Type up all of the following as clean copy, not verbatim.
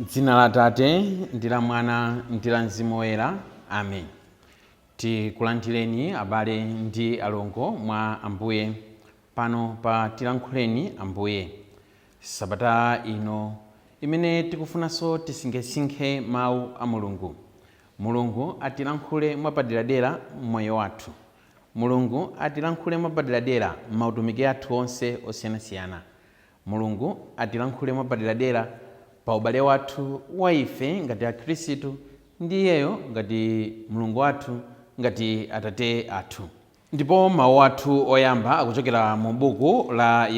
M'dzina la Tate ndi la Mwana ndi la Mzimu Woyera. Amen. Tikulandireni abale ndi alongo mwa Ambuye pano pa tilankhuleni Ambuye. Sabata ino imene tikufunanso tisinkhesinkhe mawu a Mulungu. Mulungu atilankhule mwapaderadera mmoyo wathu. Mulungu atilankhule mwapaderadera mautumiki athu onse osiyanasiyana. Mulungu atilankhule mwapaderadera pa ubale wathu wa ife ngati akhristu ndi iyeyo ngati Mulungu wathu, ngati Atate athu. Ndipo mawu athu oyamba akuchokera mu buku la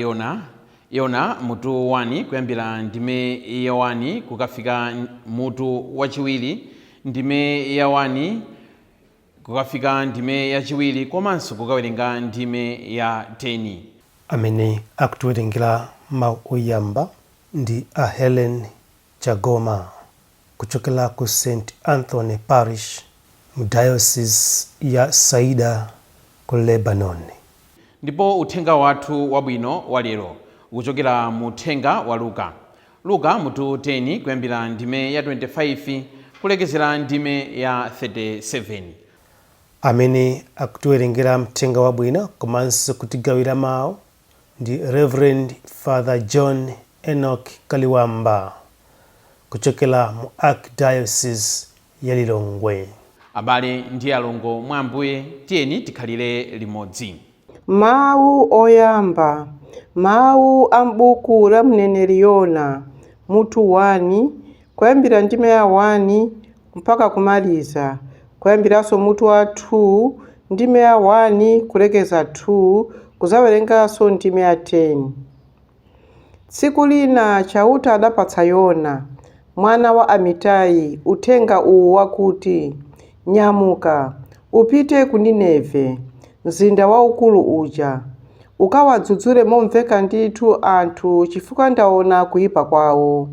Yona mutu 1 kuyambira ndime ya 1 kukafika mutu wachiwiri, ndime ya 1 kukafika ndime ya chiwiri, komanso kukawerenga ndime ya 10. Amene akutiwerengera mawu oyamba ndi a Helen Chagoma kuchokera ku St. Anthony Parish mu diocese ya Saida ku Lebanon. Ndipo uthenga wathu wabwino wa lero ukuchokera mu uthenga wa Luka mutu 10 kuyambira ndime ya 25 kulekezera ndime ya 37. Amene akutiwerengera mthenga wabwino komanso kutigawira mawu ndi Reverend Father John Enoch Kaliwamba kuchokera mu Archdiocese ya Lilongwe. Abale ndi alongo mwa Ambuye, tiyeni tikhalire limodzi. Mawu oyamba. Mawu a m'buku la mneneri Yona mutu 1 kuyambira ndime ya 1 mpaka kumaliza, kuyambiranso mutu wa 2 ndime ya 1 kulekeza 2 kuzawerenganso ndime ya 10. Tsiku lina chauta adapatsa Yona mwana wa Amitai uthenga uwu wakuti, nyamuka upite ku Nineve, mzinda waukulu uja, ukawadzudzule momveka ndithu anthu chifukwa ndaona kuyipa kwawo.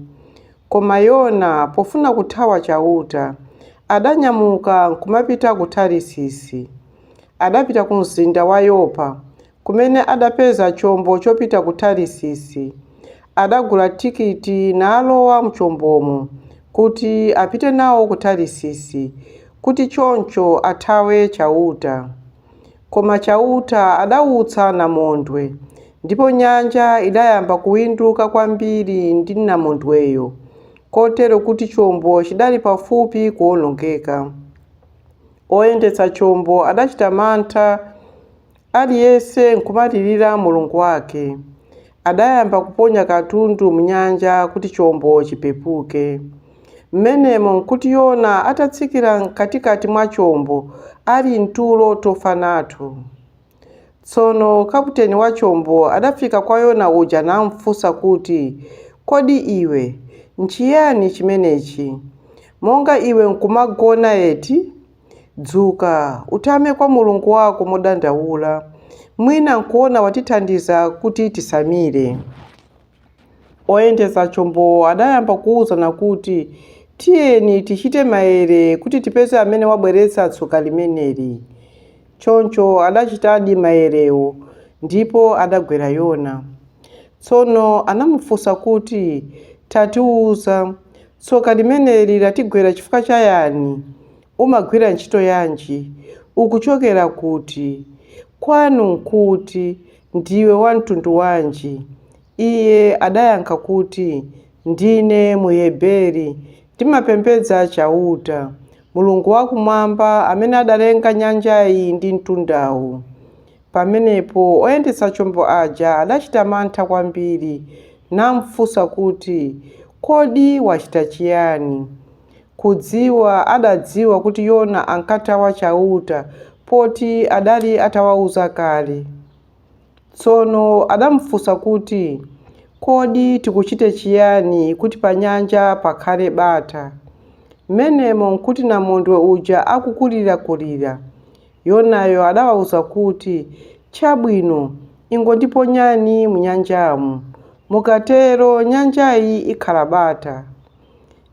Koma Yona pofuna kuthawa chauta adanyamuka kumapita ku Tarisisi. Adapita ku mzinda wa Yopa kumene adapeza chombo chopita ku Tarisisi. Adagula tikiti nalowa mchombomo kuti apite nawo ku Tarisisi, kuti choncho athawe chauta. Koma chauta adawutsa namondwe, ndipo nyanja idayamba kuwinduka kwambiri ndi namondweyo, kotero kuti chombo chidali pafupi kuwonongeka. Oyendetsa chombo adachita mantha, aliyense nkumatirira mulungu wake. Adayamba kuponya katundu mnyanja kuti chombo chipepuke. Mmenemo nkuti Yona atatsikira mkatikati mwa chombo ali mtulo tofa nato. Tsono kaputeni wa chombo adafika kwa Yona uja namfunsa kuti, kodi iwe nchiyani chimenechi? Monga iwe nkumagona eti? Dzuka utame kwa mulungu wako modandaula, mwina nkuona watithandiza kuti tisamire. Oyendetsa chombo adayamba kuwuzana kuti, tiyeni tichite maere kuti tipeze amene wabweretsa tsoka limeneli. Choncho adachitadi maerewo, ndipo adagwera Yona. Tsono anamufunsa kuti, tatiwuza, tsoka limeneli latigwera chifukwa chayani? Umagwira ntchito yanji? Ukuchokera kuti? Kwanu nkuti? Ndiwe wa mtundu wanji? Iye adayankha kuti, ndine Muheberi, ndimapembedza chauta, mulungu wakumwamba amene adalenga nyanjayi ndi mtundawu. Pamenepo oyendetsa chombo aja adachita mantha kwambiri, namfunsa kuti, kodi wachita chiyani? Kudziwa adadziwa kuti Yona ankathawa chauta poti adali atawawuza kale. Tsono adamufunsa kuti, kodi tikuchite chiyani kuti pa nyanja pakhale bata? Mmenemo nkuti namondwe uja akukulirakulira. Yonayo adawawuza kuti, chabwino, ingondiponyani mu nyanjamu, mukatero nyanjayi ikhala bata.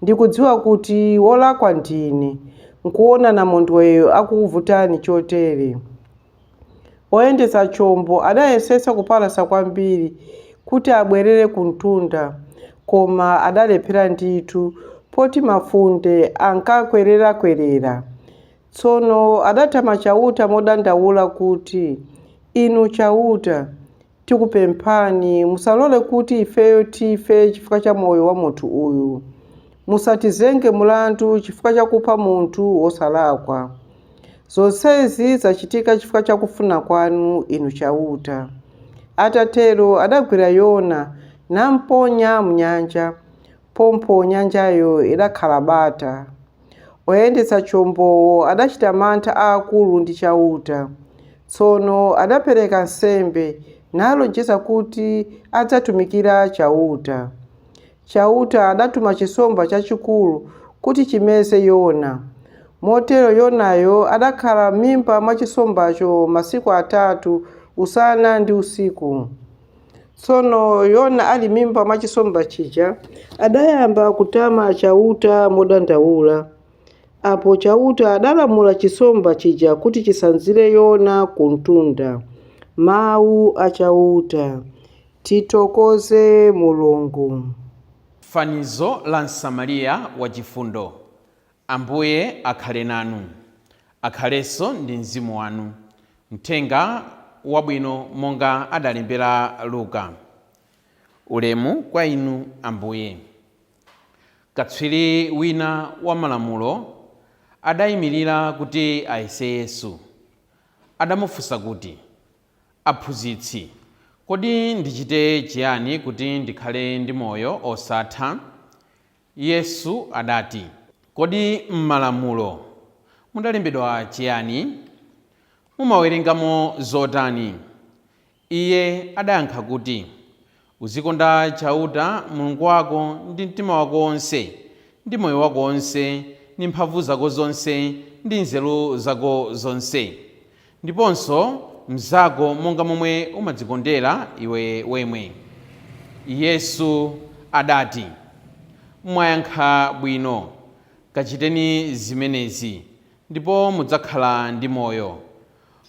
Ndikudziwa kuti wolakwa ndine, nkuona namondweyo akukuvutani chotere. Oyendetsa chombo adayesetsa kupalasa kwambiri kuti abwerere ku mtunda, koma adalephera ndithu poti mafunde ankakwerera-kwerera. Tsono adatama chauta modandaula kuti, inu chauta, tikupemphani musalole kuti ifeyo tife chifukwa cha moyo wa munthu uyu. Musatizenge mulandu chifukwa cha kupha munthu wosalakwa. Zonsezi zachitika chifukwa cha kufuna kwanu inu chauta. Atatero adagwira Yona namponya mnyanja, pompo nyanjayo idakhala bata. Oyendetsa chombowo adachita mantha aakulu ndi chauta. Tsono adapereka nsembe nalonjeza kuti adzatumikira chauta. Chauta adatuma chisomba chachikulu kuti chimeze Yona. Motero Yonayo adakhala m'mimba mwa chisombacho masiku 3 usana ndi usiku. Tsono Yona ali m'mimba mwa chisomba chija adayamba kutama chauta modandaula. Apo chauta adalamula chisomba chija kuti chisanzire Yona ku mtunda. Mawu a chauta. Titokoze Mulungu. Fanizo la Msamariya wachifundo. Ambuye akhale nanu, akhalenso ndi mzimu wanu. Mthenga wabwino monga adalembera Luka. Ulemu kwa inu Ambuye. Katswiri wina wa malamulo adayimirira kuti ayese Yesu. Adamufunsa kuti, aphunzitsi, kodi ndichite chiyani kuti ndikhale ndi moyo osatha? Yesu adati, kodi m'malamulo mudalembedwa chiyani? Mumawerengamo zotani? Iye adayankha kuti, uzikonda chauta Mulungu wako ndi mtima wako wonse, ndi moyo wako wonse, ndi mphamvu zako zonse, ndi nzeru zako zonse, ndiponso mnzako monga momwe umadzikondera iwe wemwe. Yesu adati, mwayankha bwino, kachiteni zimenezi ndipo mudzakhala ndi moyo.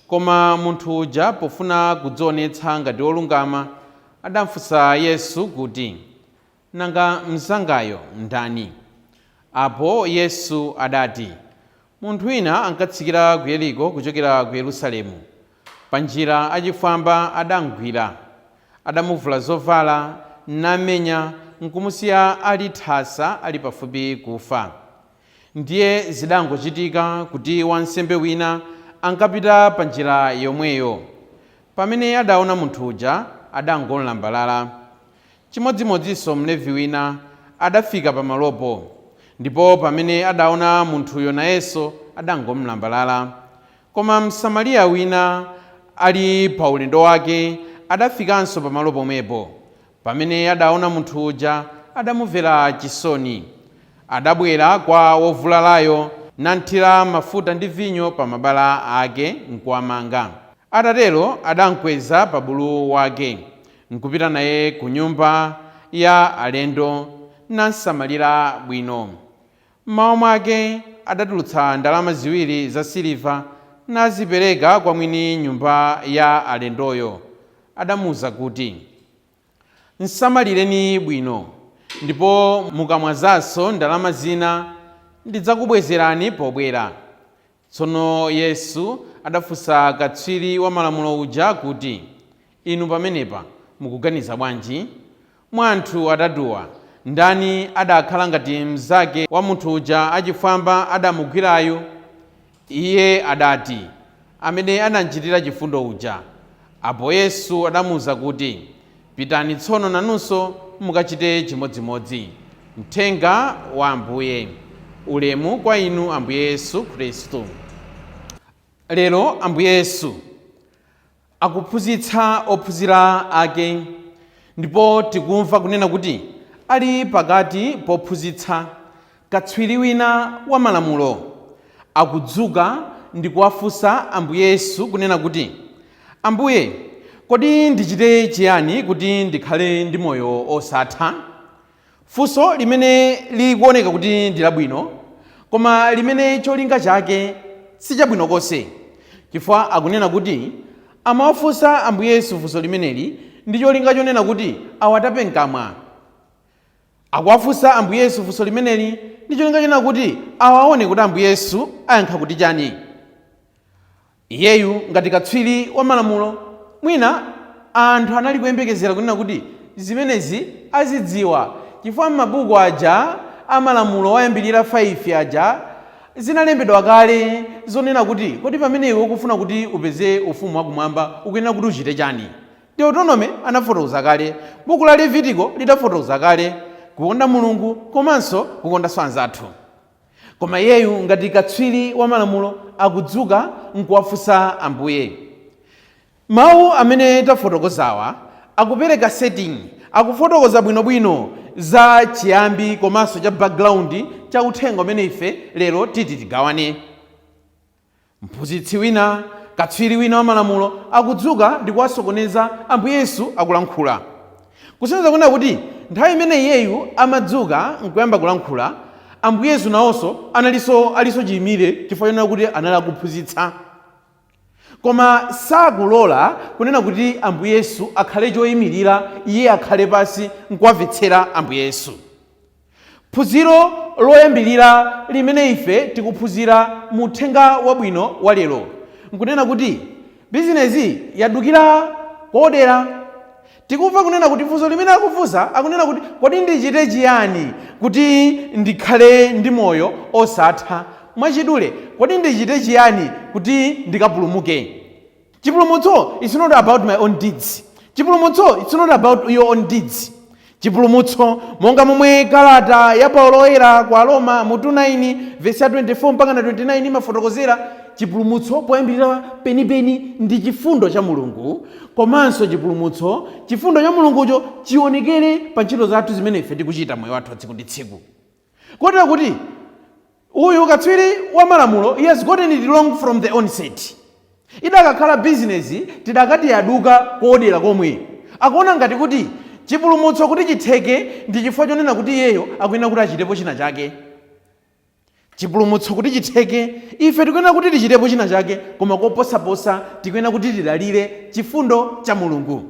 Koma munthu uja pofuna kudzionetsa ngati wolungama adamufunsa Yesu kuti, nanga mnzangayo ndani? Apo Yesu adati, munthu wina ankatsikira ku Yeriko kuchokera ku Yerusalemu. Pa njira achifwamba adamugwira, adamuvula zovala, namenya, nkumusiya ali thasa ali pafupi kufa. Ndiye zidangochitika kuti wansembe wina ankapita pa njira yomweyo. Pamene adaona munthu uja adangolambalala. Chimodzimodzinso Mlevi wina adafika pamalopo, ndipo pamene adaona munthuyo nayenso adangomlambalala. Koma Msamariya wina ali pa ulendo wake adafikanso pamalo pomwepo. Pamene adaona munthu uja adamumvera chisoni. Adabwera kwa wovulalayo nanthira mafuta ndi vinyo pa mabala ake nkuwamanga. Atatero adamkweza pa bulu wake nkupita naye ku nyumba ya alendo namsamalira bwino. Mmawa mwake adatulutsa ndalama 2 za siliva nazipereka kwa mwini nyumba ya alendoyo. Adamuwuza kuti, nsamalireni bwino, ndipo mukamwazanso ndalama zina ndidzakubwezerani pobwera. Tsono Yesu adafunsa katswiri wa malamulo uja kuti, inu pamenepa mukuganiza bwanji? Mwa anthu atatuwa ndani adakhala ngati mnzake wa munthu uja achifwamba adamugwirayo? Iye adati, amene anamchitira chifundo uja. Apo Yesu adamuwuza kuti, pitani tsono nanunso mukachite chimodzimodzi. Mthenga wa Ambuye. Ulemu kwa inu Ambuye Yesu Khristu. Lero Ambuye Yesu akuphunzitsa ophunzira ake, ndipo tikumva kunena kuti ali pakati pophunzitsa. Katswiri wina wa malamulo akudzuka ndi kuwafunsa Ambuye Yesu kunena kuti, Ambuye, kodi ndichite chiyani kuti ndikhale ndi moyo osatha? Funso limene likuoneka kuti ndi labwino, koma limene cholinga chake si chabwino konse, chifukwa akunena kuti amawafunsa Ambuye Yesu funso limeneli ndi cholinga chonena kuti awatape mkamwa. akuwafunsa Ambuye Yesu funso limeneli ndi cholinga china kuti awaone kuti Ambuye Yesu ayankha kuti chani. Iyeyu ngati katswiri wa malamulo, mwina anthu anali kuyembekezera kunena kuti zimenezi azidziwa, chifukwa m'mabuku aja amalamulo oyambirira 5 aja zinalembedwa kale zonena kuti kodi pamene iwe ukufuna kuti upeze ufumu wakumwamba ukuyenera kuti uchite chani. Deuteronomy anafotokoza kale, buku la Levitiko lidafotokoza kale, kukonda Mulungu komanso kukondanso anzathu. Koma iyeyu ngati katswiri wa malamulo akudzuka nkuwafunsa Ambuye. Mawu amene tafotokozawa akupereka setting, akufotokoza bwinobwino za chiyambi komanso cha background cha uthenga umene ife lero titi tigawane. Mphunzitsi wina, katswiri wina wa malamulo akudzuka ndi kuwasokoneza Ambuye Yesu akulankhula. Kusonyeza kunena kuti nthawi imene iyeyu amadzuka nkuyamba kulankhula, Ambuye Yesu nawonso aliso chiyimire chifukwa chonena kuti anali akuphunzitsa. Koma sakulola kunena kuti Ambuye Yesu akhale choyimirira, iye akhale pasi nkuwamvetsera Ambuye Yesu. Phunziro loyambirira limene ife tikuphunzira mu uthenga wabwino wa lero nkunena kuti bizinesi yadukira kodera. Tikumva kunena kuti funso limene akufunsa akunena kuti kodi ndichite chiyani kuti ndikhale ndi moyo osatha. Mwachidule, kodi ndichite chiyani kuti ndikapulumuke. Chipulumutso is not about my own deeds. Chipulumutso it's not about your own deeds. Chipulumutso monga momwe kalata ya Paulo oyera kwa Roma mutu 9 verse 24 mpaka na 29 mafotokozera, chipulumutso poyambirira penipeni ndi chifundo cha Mulungu, komanso chifundo cha Mulungucho chionekere pa ntchito zathu zimene ife tikuchita moyo wathu wa tsiku ndi tsiku. Kotera kuti uyu katswiri wa malamulo, he has gotten it wrong from the onset. Idakakhala bizinesi tidakati yaduka kodera komwe. Akuona ngati kuti chipulumutso kuti chitheke ndi chifukwa chonena kuti iyeyo akuyenera kuti achitepo china chake. Chipulumutso kuti chitheke ife tikuyenera kuti tichitepo china chake, koma koposaposa tikuyenera kuti tidalire chifundo cha Mulungu.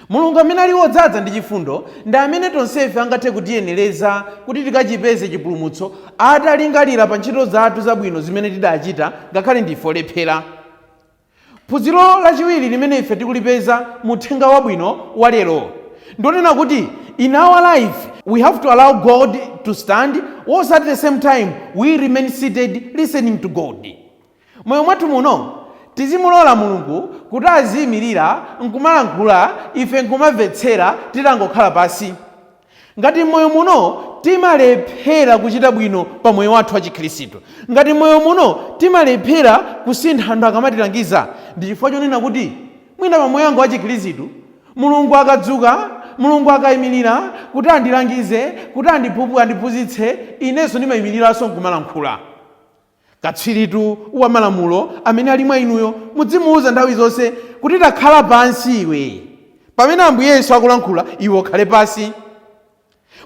Mulungu amene ali wodzaza ndi chifundo ndi amene tonsefe angathe kutiyenereza kuti tikachipeze chipulumutso atalingalira pa ntchito zathu zabwino zimene tidachita ngakhale ndife olephera. Phunziro lachiwiri limene ife tikulipeza mu uthenga wabwino wa lero ndonena kuti in our life we have to allow God to stand, whilst at the same time we remain seated listening to God. Moyo mwathu muno tizimulola Mulungu kuti aziyimirira nkumalankhula, ife nkumamvetsera titangokhala pasi. Ngati moyo muno timalephera kuchita bwino pa moyo wathu wa Chikhristu, ngati moyo muno timalephera kusintha anthu akamatilangiza, ndi chifukwa chonena kuti mwina pa moyo wanga wa Chikhristu Mulungu akadzuka, Mulungu akayimirira kuti andilangize, kuti andiphunzitse, inenso ndimayimiriranso nkumalankhula. Katswiritu wa malamulo amene ali mwa inuyo mudzimuuza nthawi zonse kuti takhala pansi iwe. Pamene Ambuye Yesu akulankhula iwe ukhale pansi.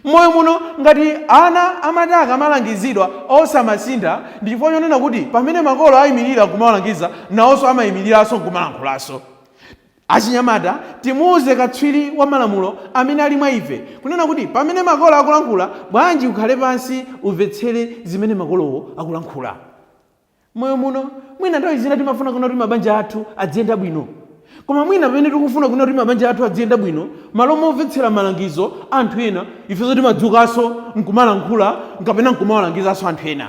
Moyo muno ngati ana amati akamalangizidwa osamasintha, ndi chifukwa chonena kuti pamene makolo ayimirira kumawalangiza nawonso amayimiriranso nkumalankhulanso. Achinyamata timuuze katswiri wa malamulo amene ali mwa ife kunena kuti pamene makolo akulankhula bwanji ukhale pansi umvetsere zimene makolowo akulankhula. Moyo muno mwina nthawi zina timafuna kuti mabanja athu adziyenda bwino, koma mwina pamene tikufuna kuti mabanja athu adziyenda bwino, malo momvetsera malangizo anthu ena ifenso timadzukanso nkumalankhula nkapena nkumawalangizaso anthu ena.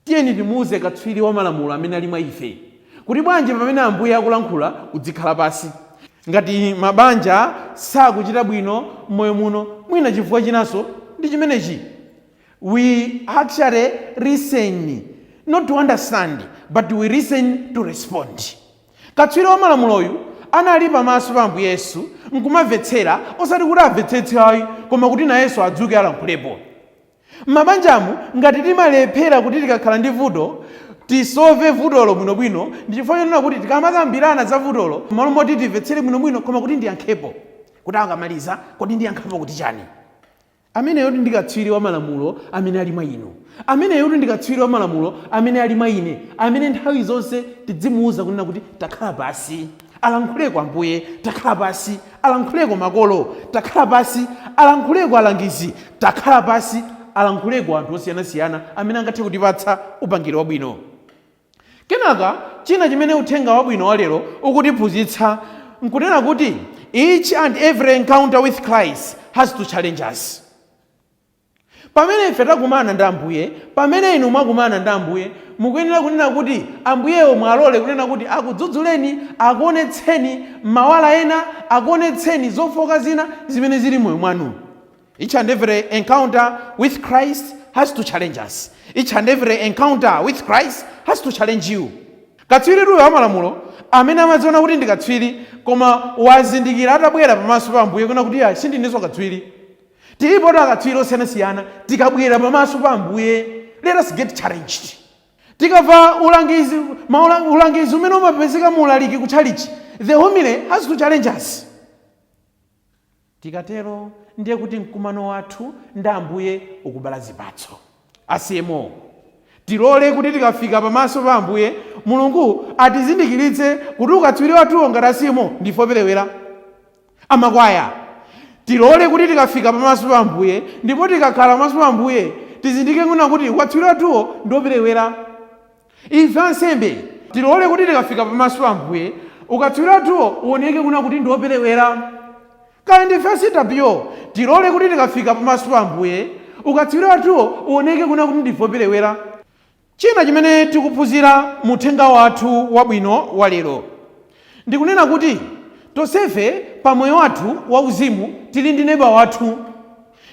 Tiyeni timuuze katswiri wa malamulo amene ali mwa ife kuti bwanji pamene Ambuye akulankhula udzikhala pasi. Ngati mabanja sakuchita bwino moyo muno, mwina chifukwa chinanso ndi chimenechi, we actually listen not to understand but we listen to respond. Katswiri wa malamuloyu anali pamaso pa Ambuye Yesu nkumamvetsera, osati kuti amvetsetse ayi, koma kuti na Yesu adzuke alankhulepo. Mabanjamu ngati timalephera kuti tikakhala ndi vuto tisove vutolo bwinobwino, ndi chifukwa chonena kuti tikamakambirana za vutolo malo moti timvetsere bwinobwino, koma kuti ndiyankhepo, kuti akamaliza kodi ndiyankhapo kuti chani. Amene yoti ndi katswiri wa malamulo amene ali mwa inu, amene yoti ndi katswiri wa malamulo amene ali mwa ine, amene nthawi zonse tidzimuuza kunena kuti takhala pasi alankhule kwa Ambuye, takhala pasi alankhuleko makolo, takhala pasi, alankhuleko alangizi, takhala pasi, alankhuleko anthu osiyanasiyana amene angathe kutipatsa upangiri wabwino. Kenaka china chimene uthenga wabwino wa lero ukutiphunzitsa nkunena kuti each and every encounter with Christ has to challenge us. Pamene ife takumana ndi Ambuye, pamene inu mwakumana ndi Ambuye, mukuyenera kunena kuti Ambuyewo mwalole kunena kuti akudzudzuleni, akuonetseni mawala ena, akuonetseni zofoka zina zimene zili moyo mwanu. Each and every encounter with Christ has to challenge us. Each and every encounter with Christ has to challenge you. Katswiri uyo wa malamulo amene amadziona kuti ndi katswiri koma wazindikira atabwera pamaso pa Ambuye kuna kuti sindinenso katswiri. Tilipo akatswiri osiyanasiyana tikabwera pamaso pa Ambuye, let us get challenged. Tikamva ulangizi umene umapezeka muulaliki kutchalichi, the homily has to challenge us. Tikatero ndiye kuti mkumano wathu ndi Ambuye ukubala zipatso. Asiyemo tilole kuti tikafika pamaso pa Ambuye, Mulungu atizindikiritse kuti ukatswiri wathuwo ngati asiyemo ndifoperewera. Amakwaya tilole kuti tikafika pamaso pa Ambuye ndipo tikakhala pamaso pa Ambuye tizindike kuna kuti ukatswiri wathuwo ndioperewera. Ife ansembe tilole kuti tikafika pamaso pa Ambuye ukatswiri wathuwo uoneke kuna kuti ndioperewera. Kaya ndife asitapiyo tilole kuti tikafika pamaso pa Ambuye ukatswiri wathuwo uoneke kuna kuti ndifoperewera. China chimene tikuphunzira mu uthenga wathu wabwino wa lero ndikunena kuti tonsefe pa moyo wathu wauzimu tili ndi neba wathu,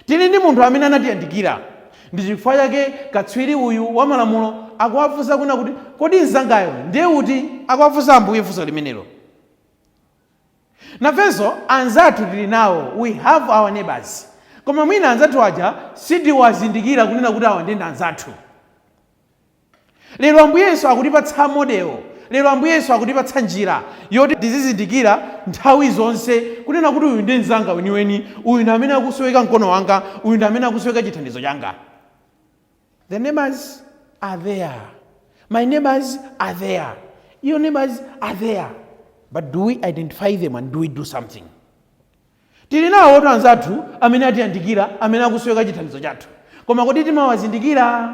tili ndi munthu amene anatiyandikira. Ndi chifukwa chake katswiri uyu wa malamulo akuwafunsa kuna kuti kodi mzangayo ndiye uti, akuwafunsa Ambuye funso limenelo. Nafenso anzathu tili nawo, we have our neighbors. Koma mwina anzathu aja sitiwazindikira kunena kuti awa ndi anzathu. Lero Ambuyeso akutipatsa modelo, lero Ambuyeso akutipatsa njira yoti tizizindikira nthawi zonse kunena kuti uyu ndi mzanga weniweni, uyu ndi amene akusoweka mkono wanga, uyu ndi amene akusoweka chithandizo changa. The neighbors are there. My neighbors are there. Your neighbors are there. But do we identify them and do we do something? Tili nawo watu anzathu amene atiyandikira, amene akusoweka chithandizo chathu. Koma kodi timawazindikira?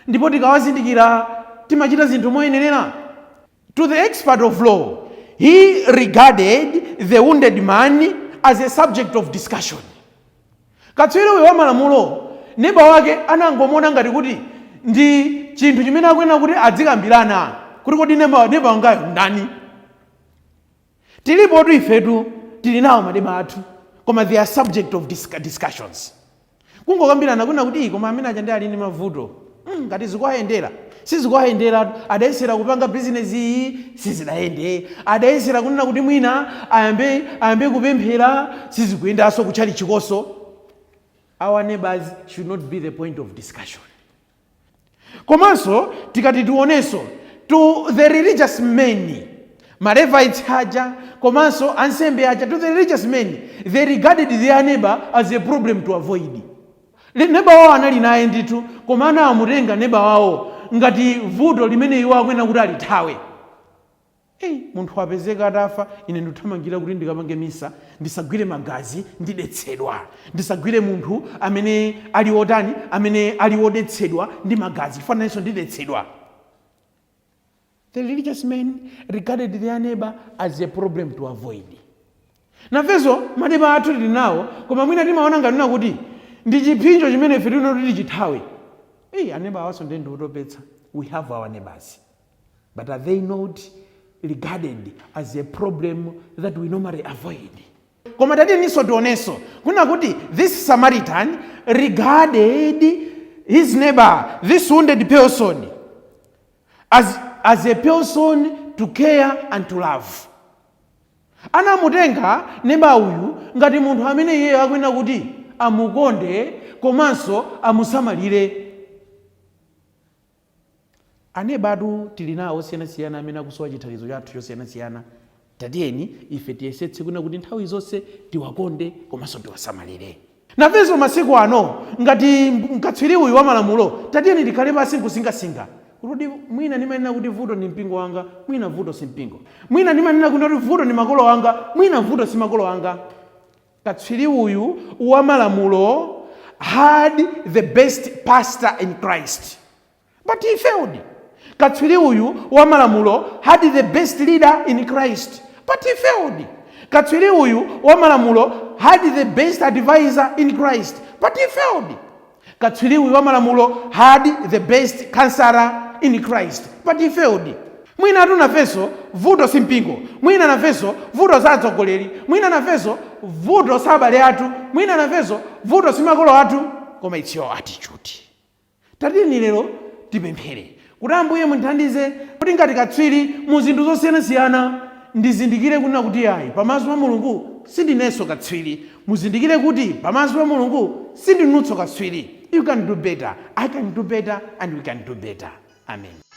Ndipo tikawazindikira timachita zinthu moyenerera? To the expert of law, he regarded the wounded man as a subject of discussion. Katswiri uyo wa malamulo neba wake anangomona ngati kuti ndi chinthu chimene akuyenera kuti adzikambirana kuti kodi neba wangayo ndani. Tilipo tu ifetu tili nawo madeba athu koma they are subject of discussions. Kungokambirana kuna kuti koma amene aja ndi ali ndi mavuto ngati zikuwayendera sizikuwayendera, adayesera kupanga business iyi sizidayende, adayesera kunena kuti mwina ayambe kupemphera sizikuyendanso kutchali chikoso. Our neighbors should not be the point of discussion. Komanso tikati tionenso to the religious men, Malevites haja komanso ansembe haja, to the religious men, they regarded their neighbor as a problem to avoid. Neighbor wao anali naye nditu koma anamutenga neighbor wao ngati vuto limene iwo akwena kuti alithawe. Munthu apezeka atafa, ine ndithamangira kuti ndikapange misa ndisagwire magazi ndidetsedwa, ndisagwire munthu amene ali otani, amene ali odetsedwa ndi magazi, fananso ndidetsedwa. The religious men regarded their neighbor as a problem to avoid. Nafenso madeba athu tili nawo koma mwina timaona ngati kuti ndi chipinjo chimene ife tino kuti tichithawe. Aneba awaso ndi ndotopetsa. We have our neighbors, but are they not regarded as a problem that we normally avoid? Koma tati niso tionenso kuna kuti this Samaritan regarded his neighbor, this wounded person, as a person to care and to love. Anamutenga neighbor uyu ngati munthu amene iye akwena kuti amukonde komanso amusamalire. Anebadu tili nawo osiyanasiyana amene akusowa chithandizo chathu chosiyanasiyana. Tatiyeni ife tiyesetse kuna kuti nthawi zonse tiwakonde komanso tiwasamalire. Nafenso masiku ano ngati mkatswiri uyu wa malamulo tatiyeni tikhale pasi nkusingasinga kuti mwina ndimanena kuti vuto ni mpingo wanga, mwina vuto si mpingo. Mwina ndimanena kuti vuto ni makolo wanga, mwina vuto si makolo wanga. Katswiri uyu wa malamulo had the best pastor in Christ, but he failed. Katswiri uyu wa malamulo had the best leader in Christ, but he failed. Katswiri uyu wa malamulo had the best advisor in Christ, but he failed. Katswiri uyu wa malamulo had the best counselor in Christ, but he failed. Mwina atu nafeso vuto simpingo, mwina nafeso vuto za atsogoleri, mwina nafeso vuto sabale atu, mwina nafeso vuto simakolo atu, koma it's your attitude. Tatini lero tipemphere kuti Ambuye mundithandize kuti ngati katswiri mu zinthu zosiyanasiyana ndizindikire kunena kuti ayi pamaso pa Mulungu sindinenso katswiri, muzindikire kuti pamaso pa Mulungu sindinunso katswiri. You can do better, I can do better, and we can do better. Amen.